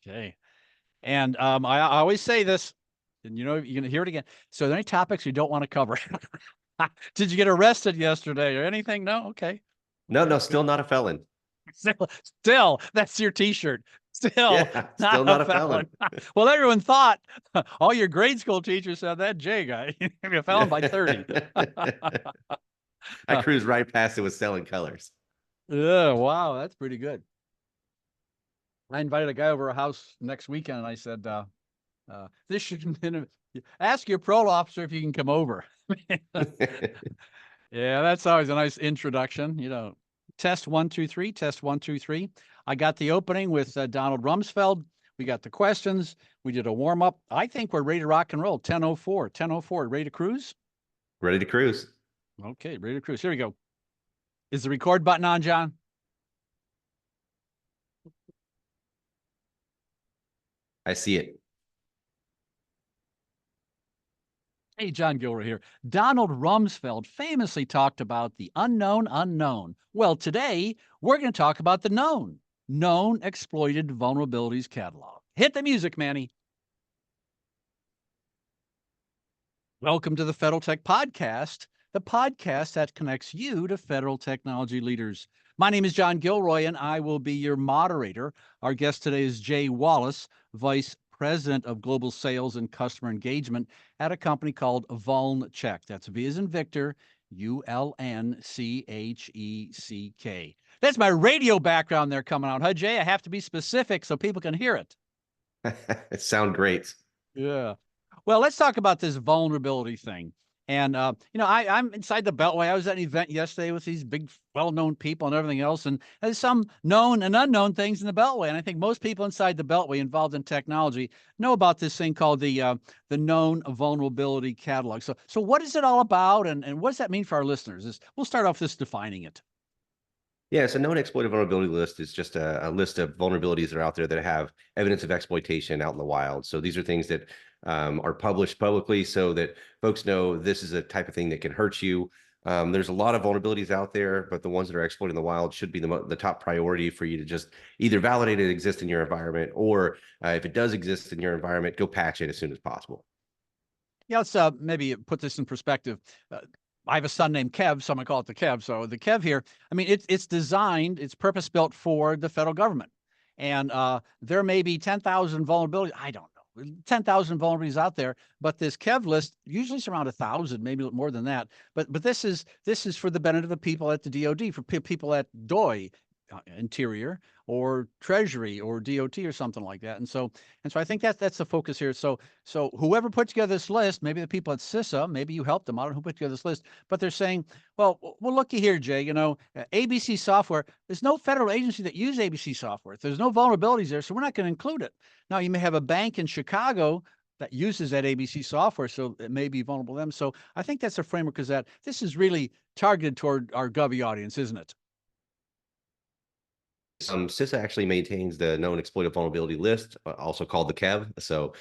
Okay. And I always say this, and you're going to hear it again. So are there any topics you don't want to cover? Did you get arrested yesterday or anything? No? Okay. No, Okay. no, still not a felon. Still, that's your t-shirt. Still Yeah, not still a not a felon. felon. Well, everyone thought, all your grade school teachers said that Jay guy, you're gonna be a felon by 30. I cruised right past it with selling colors. Yeah, wow, that's pretty good. I invited a guy over a house next weekend and I said, this should ask your parole officer if you can come over. Yeah, that's always a nice introduction. Test 1, 2, 3, test 1, 2, 3. I got the opening with Donald Rumsfeld. We got the questions. We did a warm up. I think we're ready to rock and roll. 10:04, 10:04. Ready to cruise? Ready to cruise. Okay, ready to cruise. Here we go. Is the record button on, John? I see it. Hey, John Gilroy here. Donald Rumsfeld famously talked about the unknown unknown. Well, today we're going to talk about the known exploited vulnerabilities catalog. Hit the music, Manny. Welcome to the Federal Tech Podcast, the podcast that connects you to federal technology leaders. My name is John Gilroy, and I will be your moderator. Our guest today is Jay Wallace, Vice President of Global Sales and Customer Engagement at a company called VulnCheck. That's V as in Victor, ULNCHECK. That's my radio background there coming out, huh, Jay? I have to be specific so people can hear it. It sounds great. Yeah. Well, let's talk about this vulnerability thing. And, I'm inside the Beltway. I was at an event yesterday with these big, well-known people and everything else. And there's some known and unknown things in the Beltway. And I think most people inside the Beltway involved in technology know about this thing called the known vulnerability catalog. So what is it all about? And what does that mean for our listeners? We'll start off this defining it. Yeah, so known exploited vulnerability list is just a list of vulnerabilities that are out there that have evidence of exploitation out in the wild. So these are things that are published publicly so that folks know this is a type of thing that can hurt you. There's a lot of vulnerabilities out there, but the ones that are exploited in the wild should be the top priority for you to just either validate it exists in your environment, or if it does exist in your environment, go patch it as soon as possible. Yeah, let's maybe put this in perspective. I have a son named Kev, so I'm gonna call it the Kev. So the Kev here, I mean, it's designed, it's purpose built for the federal government, and there may be 10,000 vulnerabilities. I don't know, 10,000 vulnerabilities out there, but this Kev list usually is around 1,000, maybe more than that. But this is for the benefit of the people at the DoD, for people at DOI. Interior or Treasury or DOT or something like that, and so I think that's the focus here. So whoever put together this list, maybe the people at CISA, maybe you helped them. I don't know who put together this list, but they're saying, well, looky here, Jay. ABC software. There's no federal agency that uses ABC software. There's no vulnerabilities there, so we're not going to include it. Now, you may have a bank in Chicago that uses that ABC software, so it may be vulnerable to them. So I think that's a framework, because that this is really targeted toward our Govy audience, isn't it? CISA actually maintains the known exploited vulnerability list, also called the KEV. So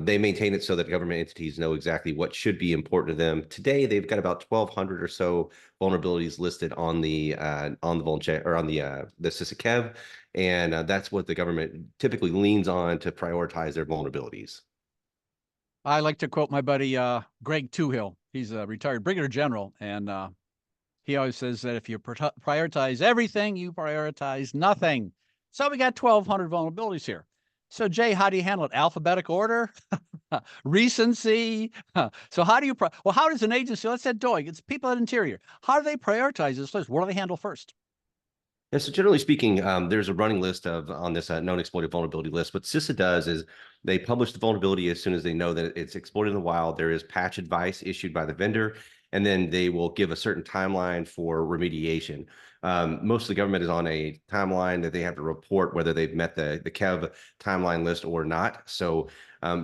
they maintain it so that government entities know exactly what should be important to them. Today, they've got about 1,200 or so vulnerabilities listed on the VulnCheck, or on the CISA KEV, and that's what the government typically leans on to prioritize their vulnerabilities. I like to quote my buddy Greg Toohill. He's a retired brigadier general, and he always says that if you prioritize everything, you prioritize nothing. So we got 1,200 vulnerabilities here. So Jay, how do you handle it? Alphabetical order, recency. So how do you? Well, how does an agency? Let's say DOI. It's people at Interior. How do they prioritize this list? What do they handle first? Yeah, so generally speaking, there's a running list on this known exploited vulnerability list. What CISA does is they publish the vulnerability as soon as they know that it's exploited in the wild. There is patch advice issued by the vendor, and then they will give a certain timeline for remediation. Most of the government is on a timeline that they have to report whether they've met the KEV timeline list or not. So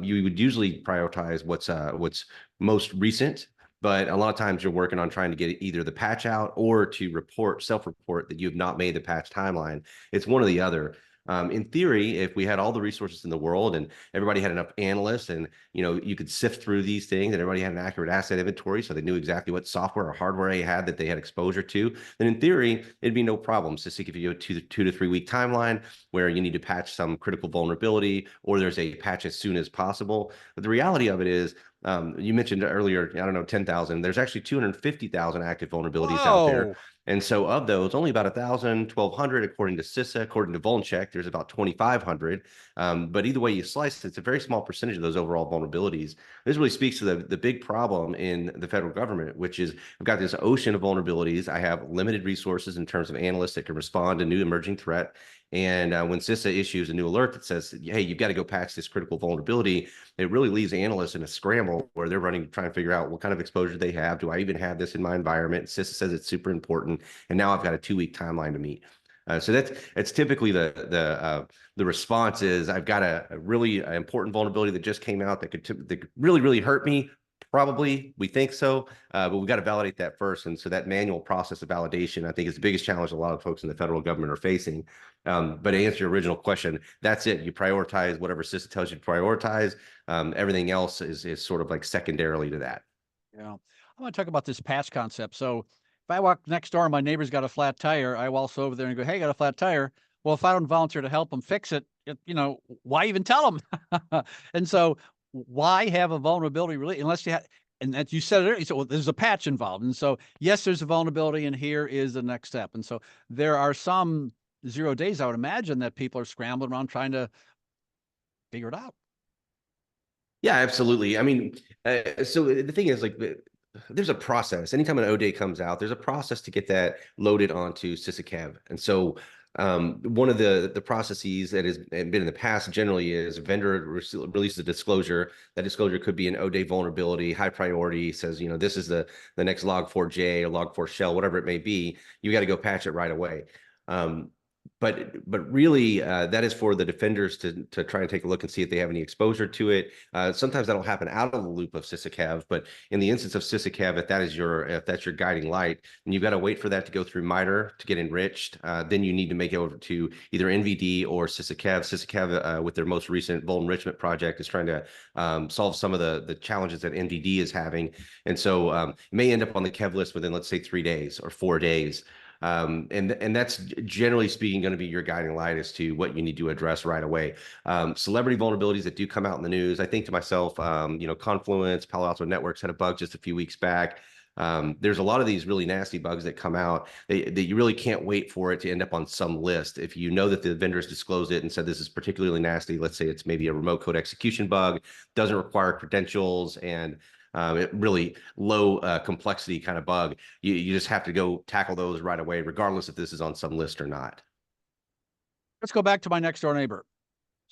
you would usually prioritize what's most recent. But a lot of times you're working on trying to get either the patch out or to self-report that you have not made the patch timeline. It's one or the other. In theory, if we had all the resources in the world and everybody had enough analysts and you could sift through these things and everybody had an accurate asset inventory so they knew exactly what software or hardware they had that they had exposure to, then in theory, it'd be no problem. So if you have a two to 3 week timeline where you need to patch some critical vulnerability or there's a patch as soon as possible. But the reality of it is, you mentioned earlier, I don't know, 10,000. There's actually 250,000 active vulnerabilities out there. Whoa. And so of those, only about 1,000, 1,200, according to CISA, according to VulnCheck, there's about 2,500. But either way you slice it, it's a very small percentage of those overall vulnerabilities. This really speaks to the big problem in the federal government, which is I've got this ocean of vulnerabilities. I have limited resources in terms of analysts that can respond to new emerging threat. And when CISA issues a new alert that says, hey, you've got to go patch this critical vulnerability, it really leaves analysts in a scramble where they're trying to figure out what kind of exposure they have. Do I even have this in my environment? CISA says it's super important. And now I've got a 2-week timeline to meet. So that's typically the response is I've got a really important vulnerability that just came out that could really hurt me. Probably, we think so, but we've got to validate that first. And so that manual process of validation, I think, is the biggest challenge a lot of folks in the federal government are facing. But to answer your original question, that's it. You prioritize whatever CISA tells you to prioritize. Everything else is sort of like secondarily to that. Yeah. I want to talk about this patch concept. So if I walk next door and my neighbor's got a flat tire, I waltz over there and go, hey, got a flat tire. Well, if I don't volunteer to help them fix it, why even tell them? And so why have a vulnerability really, unless you have, and that you said it, you said, well, there's a patch involved. And so, yes, there's a vulnerability and here is the next step. And so there are some 0 days, I would imagine, that people are scrambling around trying to figure it out. Yeah, absolutely. I mean, so the thing is, like, there's a process. Anytime an O-Day comes out, there's a process to get that loaded onto CISA. And so one of the processes that has been in the past generally is a vendor releases a disclosure. That disclosure could be an O-Day vulnerability, high priority, says, this is the next log4j or log4 shell, whatever it may be. You got to go patch it right away. But really, that is for the defenders to try and take a look and see if they have any exposure to it. Sometimes that'll happen out of the loop of CISA. But in the instance of CISA, if that's your guiding light, and you've got to wait for that to go through MITRE to get enriched, then you need to make it over to either NVD or CISA. CISA, with their most recent Vuln enrichment project, is trying to solve some of the challenges that NVD is having, and so it may end up on the KEV list within, let's say, 3 days or 4 days. And that's generally speaking going to be your guiding light as to what you need to address right away. Celebrity vulnerabilities that do come out in the news, I think to myself, Confluence, Palo Alto Networks had a bug just a few weeks back. There's a lot of these really nasty bugs that come out that you really can't wait for it to end up on some list. If you know that the vendors disclosed it and said this is particularly nasty, let's say it's maybe a remote code execution bug, doesn't require credentials, and it really low complexity kind of bug. You just have to go tackle those right away, regardless if this is on some list or not. Let's go back to my next door neighbor.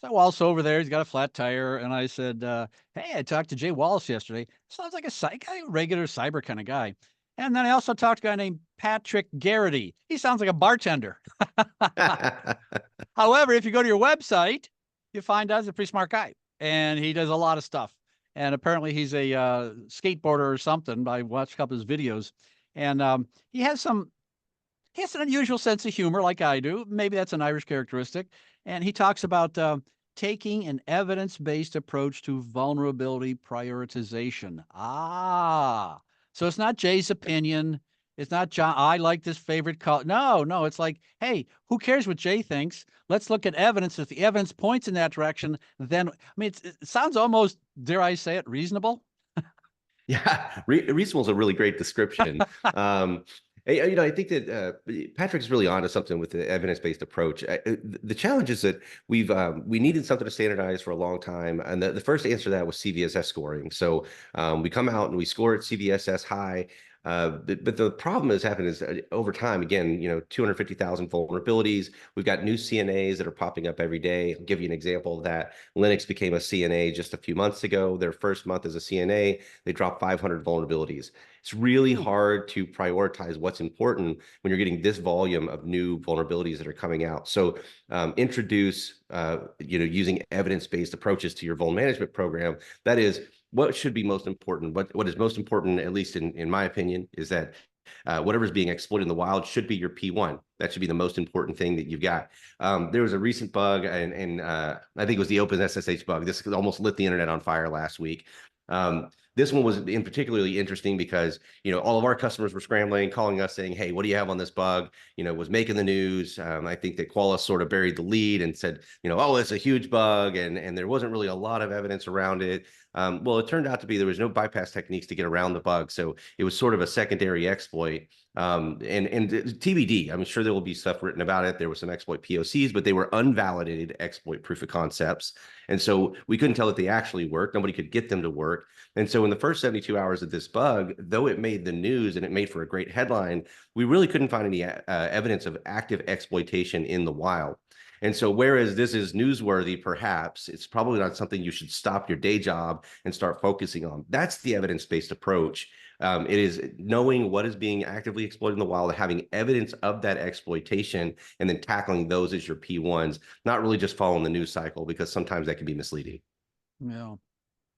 So Wallace over there, he's got a flat tire. And I said, hey, I talked to Jay Wallace yesterday. Sounds like a regular cyber kind of guy. And then I also talked to a guy named Patrick Garrity. He sounds like a bartender. However, if you go to your website, you find out he's a pretty smart guy. And he does a lot of stuff. And apparently he's a skateboarder or something. I watched a couple of his videos. And he has an unusual sense of humor like I do. Maybe that's an Irish characteristic. And he talks about taking an evidence-based approach to vulnerability prioritization. So it's not Jay's opinion. It's not John. I like this favorite color. No, it's like, hey, who cares what Jay thinks? Let's look at evidence. If the evidence points in that direction, then, I mean, it sounds almost, dare I say it, reasonable? Yeah, reasonable is a really great description. I think that Patrick's really onto something with the evidence-based approach. The challenge is that we needed something to standardize for a long time, and the first answer to that was CVSS scoring. So we come out and we score at CVSS high. But the problem has happened is over time, again, 250,000 vulnerabilities. We've got new CNAs that are popping up every day. I'll give you an example of that. Linux became a CNA just a few months ago. Their first month as a CNA, they dropped 500 vulnerabilities. It's really hard to prioritize what's important when you're getting this volume of new vulnerabilities that are coming out. So introduce, using evidence-based approaches to your vuln management program. That is, what should be most important? What is most important, at least in my opinion, is that Whatever's being exploited in the wild should be your P1. That should be the most important thing that you've got. There was a recent bug, and I think it was the Open SSH bug. This almost lit the internet on fire last week. This one was in particularly interesting because, all of our customers were scrambling, calling us saying, hey, what do you have on this bug? Was making the news. I think that Wallace sort of buried the lead and said, oh, it's a huge bug. And there wasn't really a lot of evidence around it. Well, it turned out to be there was no bypass techniques to get around the bug. So it was sort of a secondary exploit. And TBD, I'm sure there will be stuff written about it. There were some exploit POCs, but they were unvalidated exploit proof of concepts. And so we couldn't tell that they actually worked. Nobody could get them to work. And so in the first 72 hours of this bug, though it made the news and it made for a great headline, we really couldn't find any evidence of active exploitation in the wild. And so whereas this is newsworthy, perhaps, it's probably not something you should stop your day job and start focusing on. That's the evidence-based approach. It is knowing what is being actively exploited in the wild, having evidence of that exploitation, and then tackling those as your P1s, not really just following the news cycle, because sometimes that can be misleading. Yeah.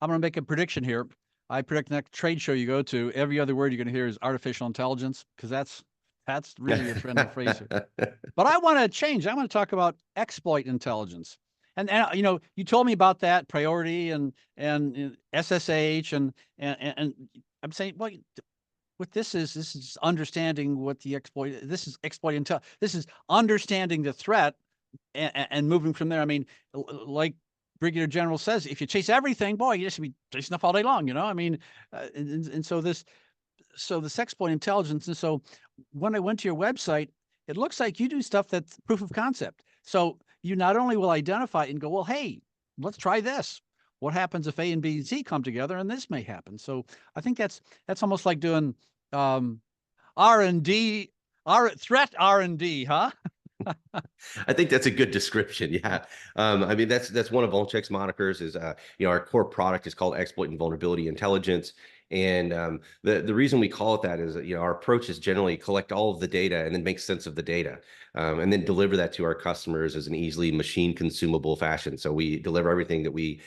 I'm going to make a prediction here. I predict the next trade show you go to, every other word you're going to hear is artificial intelligence, because that's really a trendy phrase here. But I want to change. I want to talk about exploit intelligence. And you told me about that priority and SSH and I'm saying, well, what this is understanding what the exploit. This is exploit intel. This is understanding the threat and moving from there. I mean, like Brigadier General says, if you chase everything, boy, you just be chasing stuff all day long. I mean, and so this exploit intelligence. And so when I went to your website, it looks like you do stuff that's proof of concept. So you not only will identify and go, well, hey, let's try this. What happens if A and B and C come together and this may happen? So I think that's almost like doing R&D, threat R&D, huh? I think that's a good description. Yeah. I mean, that's one of VulnCheck's monikers is, our core product is called Exploit and Vulnerability Intelligence. And the reason we call it that is, our approach is generally collect all of the data and then make sense of the data, and then deliver that to our customers as an easily machine consumable fashion. So we deliver everything that we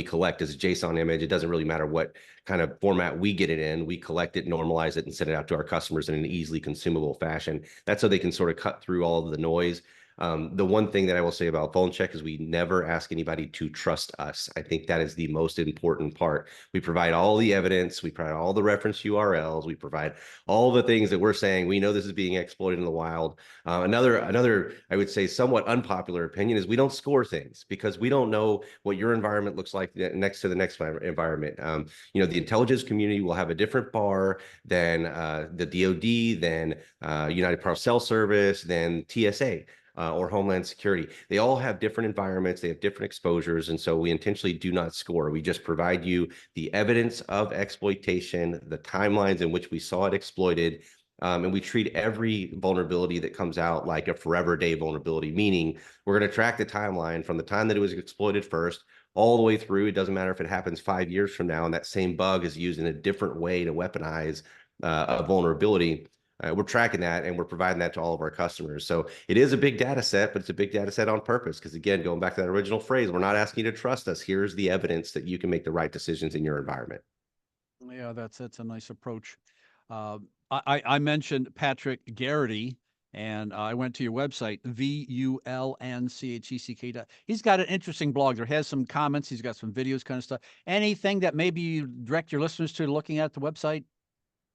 collect as a JSON image. It doesn't really matter what kind of format we get it in. We collect it, normalize it, and send it out to our customers in an easily consumable fashion. That's so they can sort of cut through all of the noise. The one thing that I will say about VulnCheck is we never ask anybody to trust us. I think that is the most important part. We provide all the evidence, we provide all the reference URLs, we provide all the things that we're saying. We know this is being exploited in the wild. Another, I would say, somewhat unpopular opinion is we don't score things because we don't know what your environment looks like next to the next environment. The intelligence community will have a different bar than the DoD, than United Parcel Service, than TSA. Or Homeland Security. They all have different environments, they have different exposures, and so we intentionally do not score. We just provide you the evidence of exploitation, the timelines in which we saw it exploited, and we treat every vulnerability that comes out like a forever day vulnerability, meaning we're going to track the timeline from the time that it was exploited first all the way through. It doesn't matter if it happens 5 years from now and that same bug is used in a different way to weaponize a vulnerability. We're tracking that and we're providing that to all of our customers. So it is a big data set, but it's a big data set on purpose. Because again, going back to that original phrase, we're not asking you to trust us. Here's the evidence that you can make the right decisions in your environment. Yeah, that's a nice approach. I mentioned Patrick Garrity, and I went to your website, VulnCheck. He's got an interesting blog. There has some comments. He's got some videos, kind of stuff. Anything that maybe you direct your listeners to looking at the website?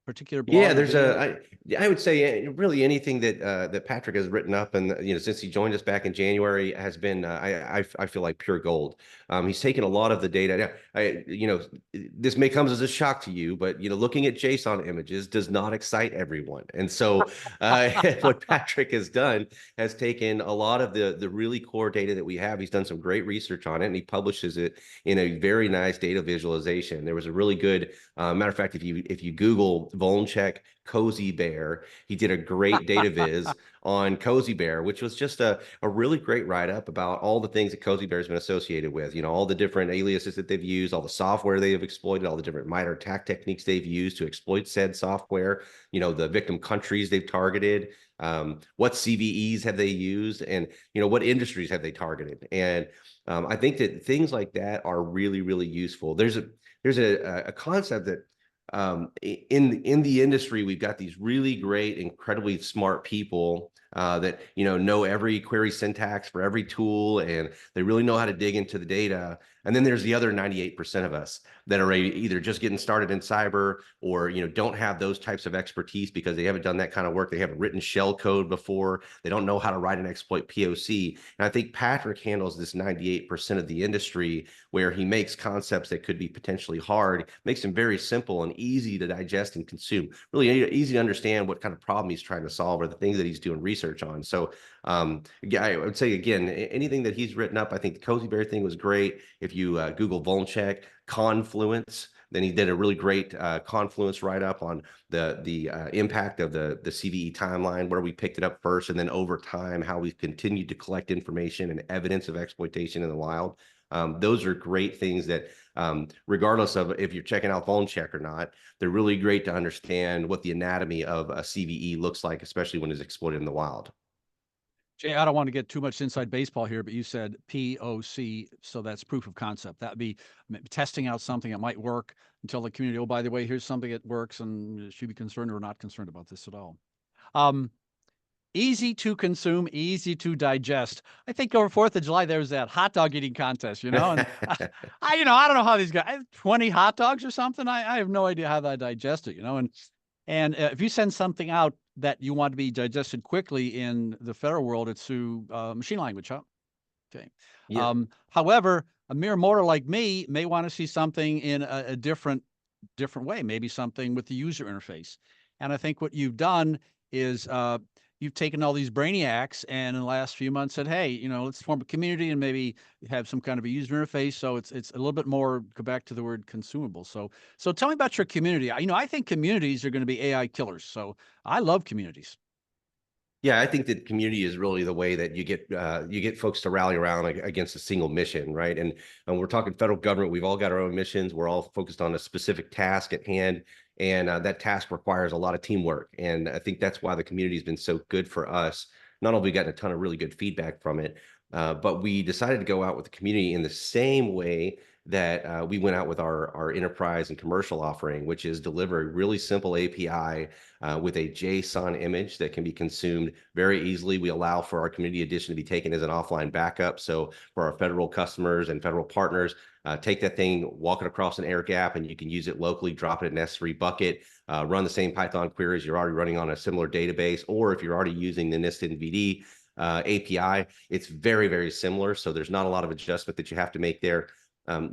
Particular blog? Yeah, there's I would say really anything that Patrick has written up, and since he joined us back in January, has been I feel like pure gold. He's taken a lot of the data. This may come as a shock to you, but looking at JSON images does not excite everyone, and so what Patrick has done has taken a lot of the really core data that we have. He's done some great research on it, and he publishes it in a very nice data visualization. There was a really good matter of fact, if you Google VulnCheck Cozy Bear, he did a great data viz on Cozy Bear, which was just a really great write-up about all the things that Cozy Bear has been associated with. All the different aliases that they've used, all the software they have exploited, all the different MITRE attack techniques they've used to exploit said software, the victim countries they've targeted, what CVEs have they used, and what industries have they targeted. And I think that things like that are really, really useful. There's a concept that in the industry, we've got these really great, incredibly smart people that know every query syntax for every tool, and they really know how to dig into the data. And then there's the other 98% of us that are either just getting started in cyber, or don't have those types of expertise because they haven't done that kind of work. They haven't written shell code before. They don't know how to write an exploit POC. And I think Patrick handles this 98% of the industry, where he makes concepts that could be potentially hard, makes them very simple and easy to digest and consume. Really easy to understand what kind of problem he's trying to solve or the things that he's doing research on. So yeah, I would say again, anything that he's written up, I think the Cozy Bear thing was great. If you Google VulnCheck, Confluence, then he did a really great Confluence write up on the impact of the CVE timeline, where we picked it up first, and then over time how we've continued to collect information and evidence of exploitation in the wild. Those are great things that, regardless of if you're checking out VulnCheck or not, they're really great to understand what the anatomy of a CVE looks like, especially when it's exploited in the wild. Jay, I don't want to get too much inside baseball here, but you said POC, so that's proof of concept. That would be testing out something that might work until the community, oh, by the way, here's something that works, and should be concerned or not concerned about this at all. Easy to consume, easy to digest. I think over 4th of July, there was that hot dog eating contest, and I don't know how these guys, 20 hot dogs or something. I have no idea how they digest it, and if you send something out that you want to be digested quickly in the federal world, it's through machine language, huh? Okay. Yeah. However, a mere mortal like me may want to see something in a different way, maybe something with the user interface. And I think what you've done is you've taken all these brainiacs and in the last few months said, hey, let's form a community and maybe have some kind of a user interface. So it's a little bit more, go back to the word consumable. So tell me about your community. I think communities are going to be AI killers. So I love communities. Yeah, I think that community is really the way that you get folks to rally around against a single mission, right? And we're talking federal government. We've all got our own missions. We're all focused on a specific task at hand, and that task requires a lot of teamwork. And I think that's why the community has been so good for us. Not only have we gotten a ton of really good feedback from it, but we decided to go out with the community in the same way that we went out with our enterprise and commercial offering, which is deliver a really simple API with a JSON image that can be consumed very easily. We allow for our community edition to be taken as an offline backup. So for our federal customers and federal partners, take that thing, walk it across an air gap, and you can use it locally, drop it in an S3 bucket, run the same Python queries you're already running on a similar database, or if you're already using the NIST NVD API, it's very, very similar. So there's not a lot of adjustment that you have to make there.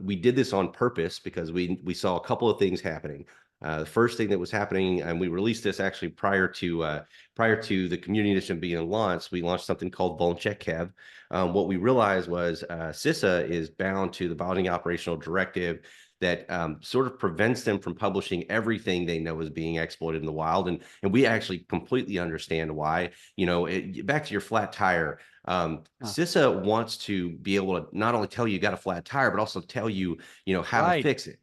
We did this on purpose because we saw a couple of things happening. The first thing that was happening, and we released this actually prior to the community edition being launched, we launched something called VulnCheck Kev. What we realized was CISA is bound to the Binding Operational Directive that sort of prevents them from publishing everything they know is being exploited in the wild. And we actually completely understand why. Back to your flat tire. CISA wants to be able to not only tell you got a flat tire, but also tell you, how to Right. fix it.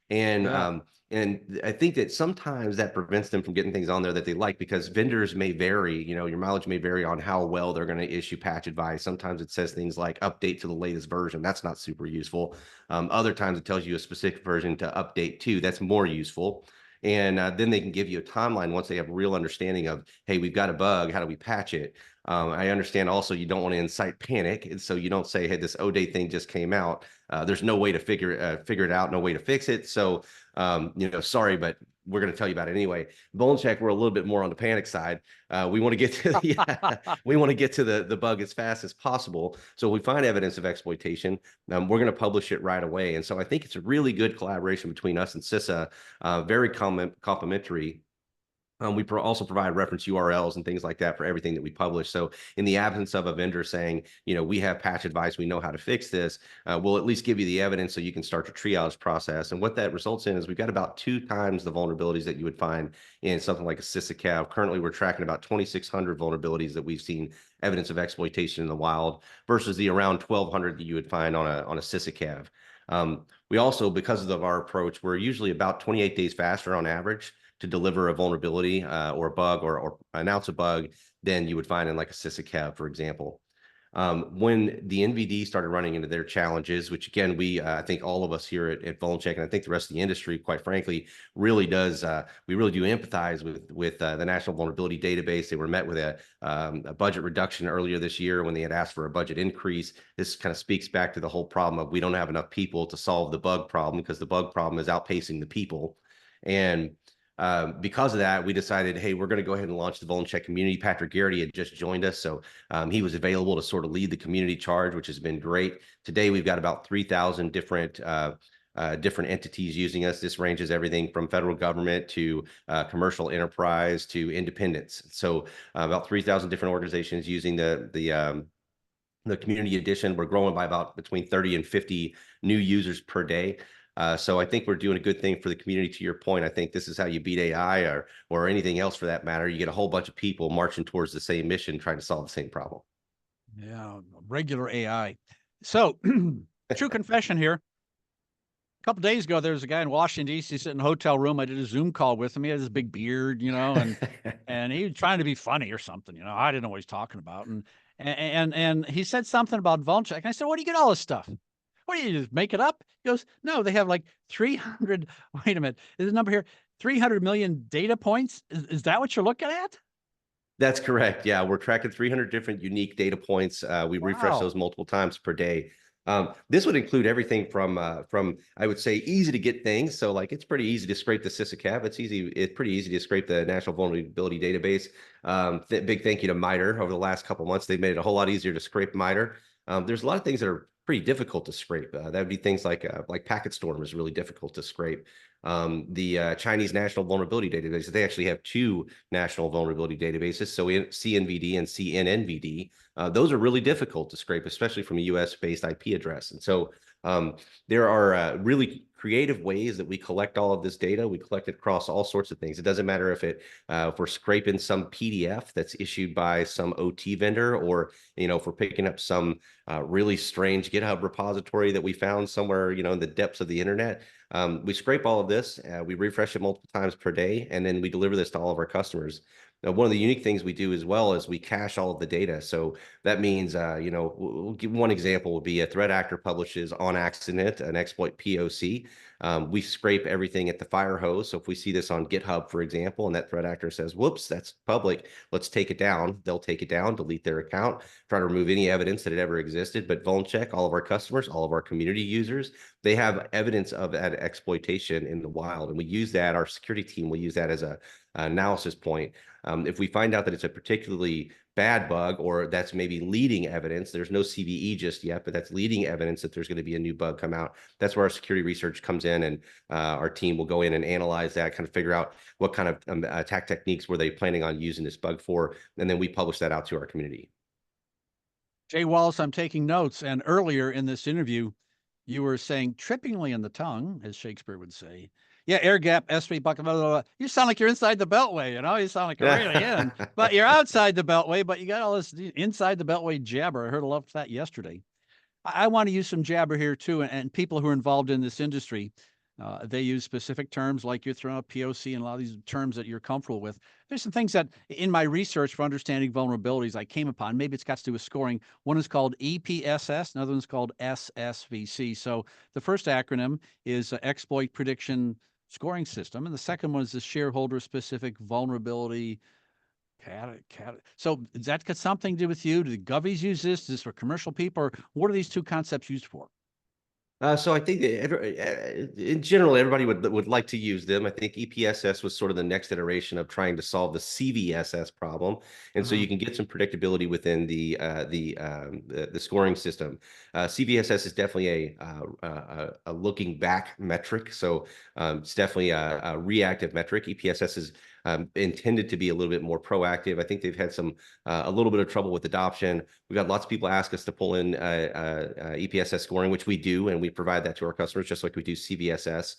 And Yeah. and I think that sometimes that prevents them from getting things on there that they like, because vendors may vary, your mileage may vary on how well they're going to issue patch advice. Sometimes it says things like update to the latest version. That's not super useful. Other times it tells you a specific version to update to. That's more useful. And then they can give you a timeline once they have real understanding of, hey, we've got a bug. How do we patch it? I understand also you don't want to incite panic. And so you don't say, hey, this O-Day thing just came out. There's no way to figure it out, no way to fix it. So, sorry, but we're going to tell you about it anyway. VulnCheck, we're a little bit more on the panic side. We want to get to we want to get to the bug as fast as possible. So we find evidence of exploitation. We're going to publish it right away. And so I think it's a really good collaboration between us and CISA, very complementary. We also provide reference URLs and things like that for everything that we publish. So in the absence of a vendor saying, we have patch advice, we know how to fix this, we'll at least give you the evidence so you can start your triage process. And what that results in is we've got about 2 times the vulnerabilities that you would find in something like a CISA CAV. Currently, we're tracking about 2,600 vulnerabilities that we've seen evidence of exploitation in the wild versus the around 1,200 that you would find on a CISA CAV. We also, because of our approach, we're usually about 28 days faster on average to deliver a vulnerability or a bug or announce a bug than you would find in like a CISA CAV, for example. When the NVD started running into their challenges, which again, I think all of us here at VulnCheck, and I think the rest of the industry, quite frankly, really does, we really do empathize with the National Vulnerability Database. They were met with a budget reduction earlier this year when they had asked for a budget increase. This kind of speaks back to the whole problem of we don't have enough people to solve the bug problem because the bug problem is outpacing the people. And because of that, we decided, hey, we're going to go ahead and launch the VulnCheck community. Patrick Garrity had just joined us, so he was available to sort of lead the community charge, which has been great. Today, we've got about 3,000 different entities using us. This ranges everything from federal government to commercial enterprise to independents. So about 3,000 different organizations using the community edition. We're growing by about between 30 and 50 new users per day. So I think we're doing a good thing for the community. To your point, I think this is how you beat AI or anything else for that matter. You get a whole bunch of people marching towards the same mission, trying to solve the same problem. Yeah, regular AI. So, true confession here. A couple days ago, there was a guy in Washington D.C. sitting in a hotel room. I did a Zoom call with him. He had this big beard, and he was trying to be funny or something. I didn't know what he's talking about, and he said something about VulnCheck. And I said, "Where do you get all this stuff? What do you just make it up?" He goes, "No, they have like 300. Wait a minute, is the number here 300 million data points? Is that what you're looking at?" That's correct. Yeah, we're tracking 300 different unique data points. We refresh Wow. those multiple times per day. This would include everything from I would say easy to get things. So like it's pretty easy to scrape the CISA CAB. It's pretty easy to scrape the National Vulnerability Database. Big thank you to MITRE. Over the last couple of months, they've made it a whole lot easier to scrape MITRE. There's a lot of things that are pretty difficult to scrape. That would be things like Packet Storm is really difficult to scrape. The Chinese National Vulnerability Database, they actually have two national vulnerability databases, so CNVD and CNNVD. Those are really difficult to scrape, especially from a US-based IP address. And so there are really creative ways that we collect all of this data. We collect it across all sorts of things. It doesn't matter if we're scraping some PDF that's issued by some OT vendor, or if we're picking up some really strange GitHub repository that we found somewhere in the depths of the internet. We scrape all of this, we refresh it multiple times per day, and then we deliver this to all of our customers. Now, one of the unique things we do as well is we cache all of the data. So that means, we'll give one example would be a threat actor publishes on accident an exploit POC. We scrape everything at the fire hose. So if we see this on GitHub, for example, and that threat actor says, whoops, that's public, let's take it down. They'll take it down, delete their account, try to remove any evidence that it ever existed. But VulnCheck, all of our customers, all of our community users, they have evidence of that exploitation in the wild. And we use that, our security team will use that as an analysis point. If we find out that it's a particularly bad bug, or that's maybe leading evidence, there's no CVE just yet, but that's leading evidence that there's going to be a new bug come out. That's where our security research comes in, and our team will go in and analyze that, kind of figure out what kind of attack techniques were they planning on using this bug for, and then we publish that out to our community. Jay Wallace, I'm taking notes. And earlier in this interview, you were saying trippingly in the tongue, as Shakespeare would say. Yeah, air gap, S3 bucket, blah, blah, blah. You sound like you're inside the beltway, You sound like you're really in, but you're outside the beltway, but you got all this inside the beltway jabber. I heard a lot of that yesterday. I want to use some jabber here too, and people who are involved in this industry, they use specific terms like you're throwing up POC and a lot of these terms that you're comfortable with. There's some things that in my research for understanding vulnerabilities I came upon. Maybe it's got to do with scoring. One is called EPSS, another one's called SSVC. So the first acronym is Exploit Prediction Scoring System, and the second one is the Shareholder Specific Vulnerability. So does that got something to do with you? Do the govies use this? Is this for commercial people? Or what are these two concepts used for? So I think that in general, everybody would like to use them. I think EPSS was sort of the next iteration of trying to solve the CVSS problem, and so you can get some predictability within the scoring system. CVSS is definitely a looking back metric, so it's definitely a reactive metric. EPSS is intended to be a little bit more proactive. I think they've had a little bit of trouble with adoption. We've got lots of people ask us to pull in EPSS scoring, which we do, and we provide that to our customers just like we do CVSS.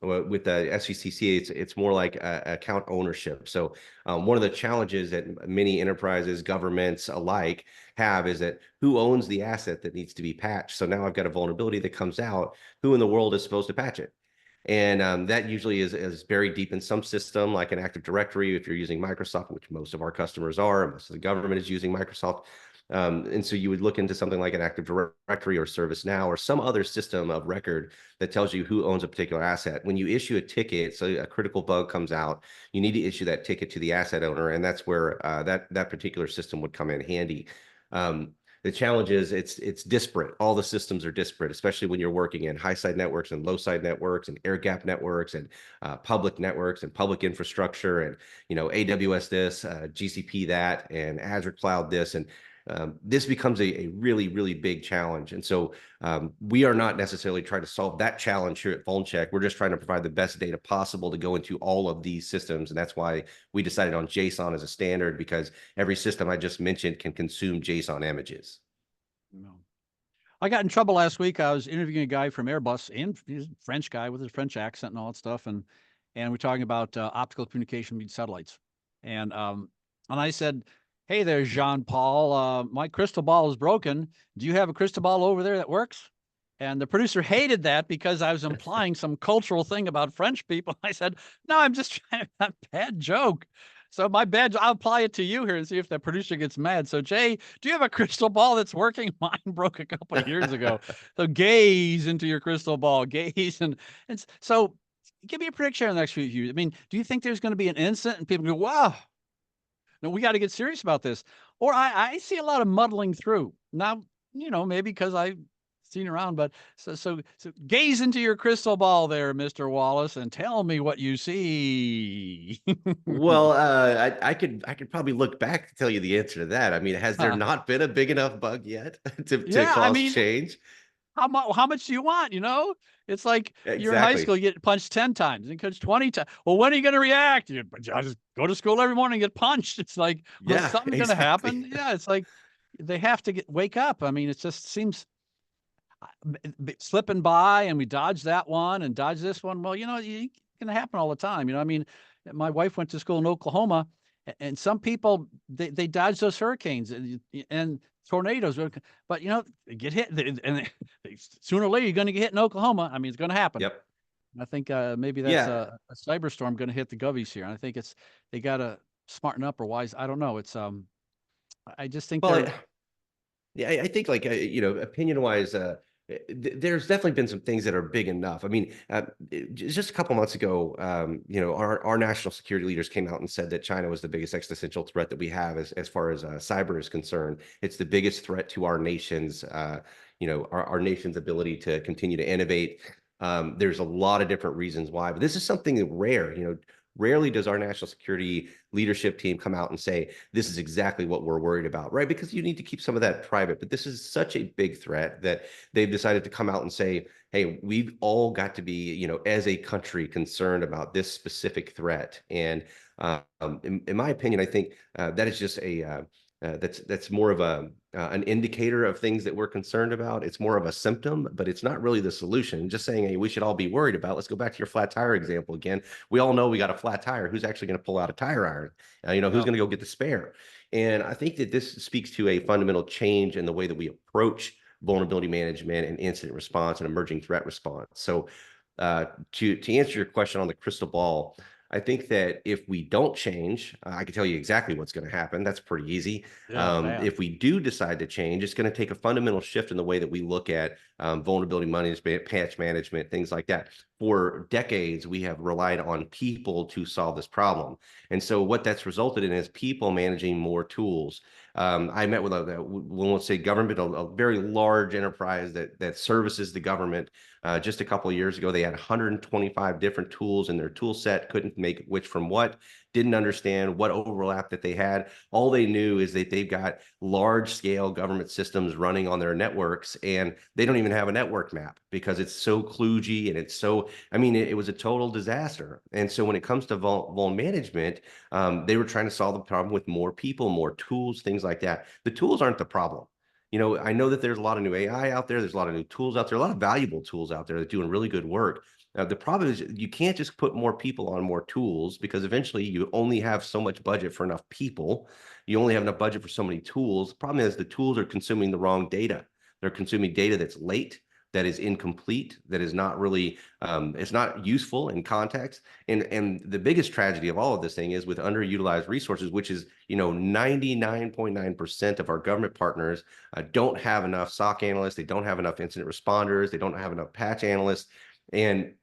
With the SVCC, it's more like account ownership. So one of the challenges that many enterprises, governments alike have is that who owns the asset that needs to be patched? So now I've got a vulnerability that comes out. Who in the world is supposed to patch it? And that usually is buried deep in some system like an Active Directory. If you're using Microsoft, which most of our customers are, most of the government is using Microsoft, And so you would look into something like an Active Directory or ServiceNow or some other system of record that tells you who owns a particular asset. When you issue a ticket, so a critical bug comes out, you need to issue that ticket to the asset owner, and that's where that particular system would come in handy. The challenge is it's disparate. All the systems are disparate, especially when you're working in high side networks and low side networks and air gap networks and public networks and public infrastructure and AWS this, GCP that, and Azure Cloud this, and this becomes a really, really big challenge. And so we are not necessarily trying to solve that challenge here at VulnCheck. We're just trying to provide the best data possible to go into all of these systems. And that's why we decided on JSON as a standard, because every system I just mentioned can consume JSON images. No. I got in trouble last week. I was interviewing a guy from Airbus, and he's a French guy with his French accent and all that stuff. And we're talking about optical communication between satellites. And I said, "Hey there, Jean-Paul. My crystal ball is broken. Do you have a crystal ball over there that works?" And the producer hated that because I was implying some cultural thing about French people. I said, "No, I'm just trying to have a bad joke." So my bad, I'll apply it to you here and see if the producer gets mad. So Jay, do you have a crystal ball that's working? Mine broke a couple of years ago. So gaze into your crystal ball, gaze. And so give me a prediction in the next few years. I mean, do you think there's going to be an incident and people go, wow, no, we got to get serious about this? Or I see a lot of muddling through. Now, maybe because I've seen around, but so gaze into your crystal ball there, Mr. Wallace, and tell me what you see. Well, I could probably look back to tell you the answer to that. I mean, has there not been a big enough bug yet to Yeah, I cause mean, change? how much do you want? It's like you're in high Exactly. school, you get punched 10 times and coach 20 times. Well, when are you going to react? You just go to school every morning and get punched. It's like, well, Yeah, something's going to exactly. happen. Yeah, it's like they have to wake up. I mean, it just seems slipping by, and we dodge that one and dodge this one. Well, it can happen all the time. I mean, my wife went to school in Oklahoma, and some people they dodge those hurricanes and tornadoes, but they get hit, and sooner or later you're going to get hit in Oklahoma. I mean, it's going to happen. Yep. I think maybe that's Yeah. a cyber storm going to hit the govies here. And I think they got to smarten up or wise. I don't know. It's I just think Well, they're yeah, I think like opinion wise, there's definitely been some things that are big enough. I mean, just a couple months ago, our national security leaders came out and said that China was the biggest existential threat that we have as far as cyber is concerned. It's the biggest threat to our nation's, our nation's ability to continue to innovate. There's a lot of different reasons why, but this is something rare. Rarely does our national security leadership team come out and say, this is exactly what we're worried about, right? Because you need to keep some of that private. But this is such a big threat that they've decided to come out and say, hey, we've all got to be, as a country concerned about this specific threat. And in my opinion, I think that is just that's more of an indicator of things that we're concerned about. It's more of a symptom, but it's not really the solution. Just saying, hey, we should all be worried about. Let's go back to your flat tire example again. We all know we got a flat tire. Who's actually going to pull out a tire iron? Who's going to go get the spare? And I think that this speaks to a fundamental change in the way that we approach vulnerability management and incident response and emerging threat response. So to answer your question on the crystal ball, I think that if we don't change, I can tell you exactly what's going to happen. That's pretty easy. yeah bad. If we do decide to change, it's going to take a fundamental shift in the way that we look at vulnerability management, patch management, things like that. For decades, we have relied on people to solve this problem. And so what that's resulted in is people managing more tools. I met with let's say government, a very large enterprise that services the government. Just a couple of years ago, they had 125 different tools in their tool set, couldn't make which from what, didn't understand what overlap that they had. All they knew is that they've got large scale government systems running on their networks, and they don't even have a network map because it's so kludgy and it's so, I mean, it was a total disaster. And so when it comes to vuln management, they were trying to solve the problem with more people, more tools, things like that. The tools aren't the problem. I know that there's a lot of new AI out there. There's a lot of new tools out there, a lot of valuable tools out there that are doing really good work. The problem is you can't just put more people on more tools, because eventually you only have so much budget for enough people. You only have enough budget for so many tools. The problem is the tools are consuming the wrong data. They're consuming data that's late. that is incomplete, that is not really, it's not useful in context. And the biggest tragedy of all of this thing is with underutilized resources, which is, 99.9% of our government partners don't have enough SOC analysts, they don't have enough incident responders, they don't have enough patch analysts. And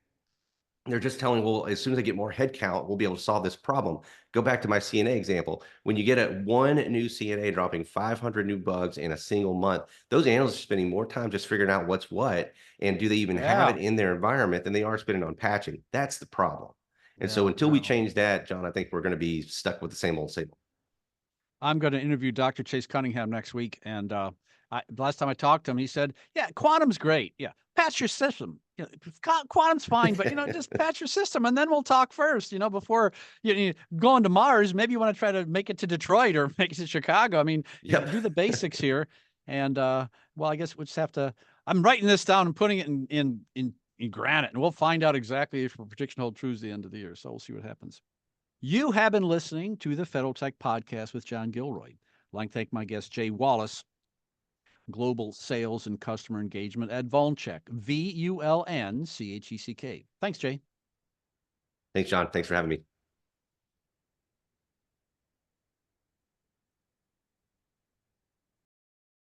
they're just telling, well, as soon as I get more headcount, we'll be able to solve this problem. Go back to my CNA example. When you get one new CNA dropping 500 new bugs in a single month, those analysts are spending more time just figuring out what's what, and do they even have Yeah. it in their environment than they are spending on patching. That's the problem. And so Yeah. until we Yeah. change that, John, I think we're going to be stuck with the same old same. I'm going to interview Dr. Chase Cunningham next week. And last time I talked to him, he said, yeah, quantum's great. Yeah. Patch your system. Quantum's fine, but, just patch your system and then we'll talk first, before going to Mars. Maybe you want to try to make it to Detroit or make it to Chicago. I mean, you Yep. do the basics here. And well, I guess we'll just have to, I'm writing this down and putting it in granite, and we'll find out exactly if our prediction hold true at the end of the year. So we'll see what happens. You have been listening to the Federal Tech Podcast with John Gilroy. I'd like to thank my guest, Jay Wallace, Global Sales and Customer Engagement at VulnCheck, VulnCheck. Thanks, Jay. Thanks, John. Thanks for having me.